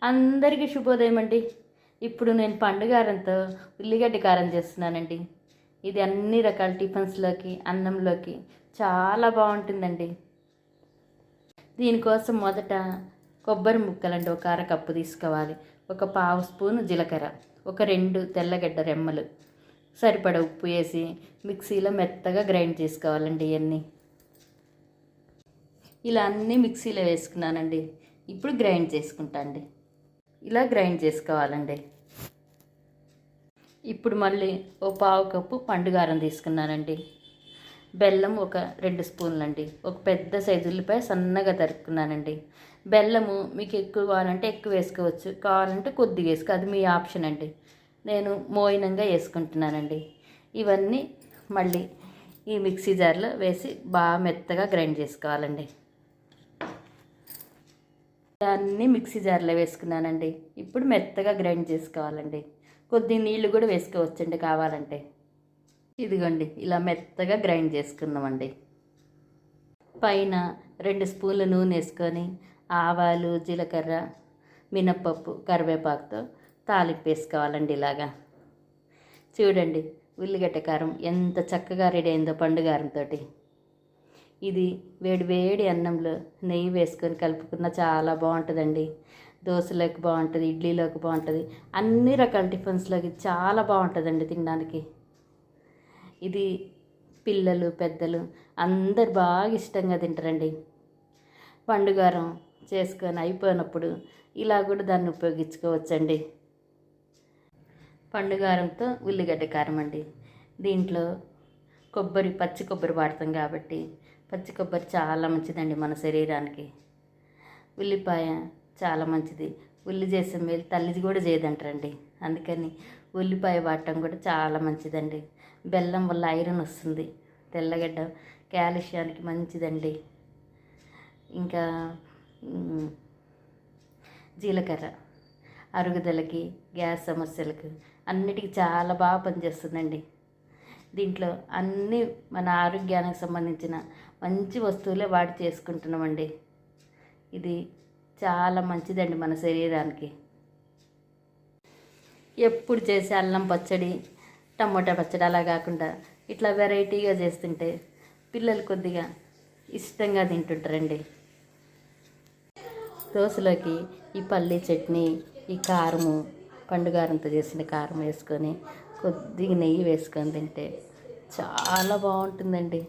అందరికీ శుభోదయం అండి. ఇప్పుడు నేను పండుగారంతో ఉల్లిగడ్డ కారం చేస్తున్నానండి. ఇది అన్ని రకాల టిఫిన్స్లోకి, అన్నంలోకి చాలా బాగుంటుందండి. దీనికోసం మొదట కొబ్బరి ముక్కలండి ఒక అరకప్పు తీసుకోవాలి. ఒక పావు స్పూను జీలకర్ర, ఒక 2 తెల్లగడ్డ రెమ్మలు, సరిపడ ఉప్పు వేసి మిక్సీలో మెత్తగా గ్రైండ్ చేసుకోవాలండి. ఇవన్నీ ఇలా అన్నీ మిక్సీలో వేసుకున్నానండి. ఇప్పుడు గ్రైండ్ చేసుకుంటా అండి. ఇలా గ్రైండ్ చేసుకోవాలండి. ఇప్పుడు మళ్ళీ ఓ పావు కప్పు పండుగారం తీసుకున్నానండి. బెల్లం ఒక 2 స్పూన్లండి. ఒక పెద్ద సైజు ఉల్లిపాయ సన్నగా తరుక్కున్నానండి. బెల్లము మీకు ఎక్కువ కావాలంటే ఎక్కువ వేసుకోవచ్చు, కావాలంటే కొద్దిగా వేసుకో, అది మీ ఆప్షన్ అండి. నేను మోయినంగా వేసుకుంటున్నానండి. ఇవన్నీ మళ్ళీ ఈ మిక్సీ జార్లో వేసి బాగా మెత్తగా గ్రైండ్ చేసుకోవాలండి. దాన్ని మిక్సీ జార్లో వేసుకున్నానండి. ఇప్పుడు మెత్తగా గ్రైండ్ చేసుకోవాలండి. కొద్ది నీళ్ళు కూడా వేసుకోవచ్చండి కావాలంటే. ఇదిగోండి ఇలా మెత్తగా గ్రైండ్ చేసుకుందామండి. పైన 2 స్పూన్ల నూనె వేసుకొని ఆవాలు, జీలకర్ర, మినప్పప్పు, కరివేపాకుతో తాలింపు వేసుకోవాలండి. ఇలాగా చూడండి ఉల్లిగడ్డ కారం ఎంత చక్కగా రెడీ అయిందో పండుగారంతో. ఇది వేడి వేడి అన్నంలో నెయ్యి వేసుకొని కలుపుకున్న చాలా బాగుంటుందండి. దోశలోకి బాగుంటుంది, ఇడ్లీలోకి బాగుంటుంది, అన్ని రకాల టిఫిన్స్లోకి చాలా బాగుంటుందండి తినడానికి. ఇది పిల్లలు పెద్దలు అందరు బాగా ఇష్టంగా తింటారండి. పండుగారం చేసుకొని అయిపోయినప్పుడు ఇలా కూడా దాన్ని ఉపయోగించుకోవచ్చండి. పండుగారంతో ఉల్లిగడ్డ కారం అండి. దీంట్లో పచ్చి కొబ్బరి వాడతాం కాబట్టి పచ్చి కొబ్బరి చాలా మంచిదండి మన శరీరానికి. ఉల్లిపాయ చాలా మంచిది. ఉల్లి చేసే మేలు తల్లిది కూడా చేయదంటారండి. అందుకని ఉల్లిపాయ వాడటం కూడా చాలా మంచిదండి. బెల్లం వల్ల ఐరన్ వస్తుంది. తెల్లగడ్డ కాల్షియానికి మంచిదండి. ఇంకా జీలకర్ర అరుగుదలకి, గ్యాస్ సమస్యలకు అన్నిటికీ చాలా బాగా పనిచేస్తుందండి. దీంట్లో అన్నీ మన ఆరోగ్యానికి సంబంధించిన మంచి వస్తువులే వాడి చేసుకుంటున్నామండి. ఇది చాలా మంచిదండి మన శరీరానికి. ఎప్పుడు చేసే అల్లం పచ్చడి, టమోటా పచ్చడి అలా కాకుండా ఇట్లా వెరైటీగా చేస్తుంటే పిల్లలు కొద్దిగా ఇష్టంగా తింటుంటారండి. దోశలోకి ఈ పల్లీ చట్నీ, ఈ కారము, పండుగారంతో చేసిన కారం వేసుకొని కొద్దిగా నెయ్యి వేసుకొని తింటే చాలా బాగుంటుందండి.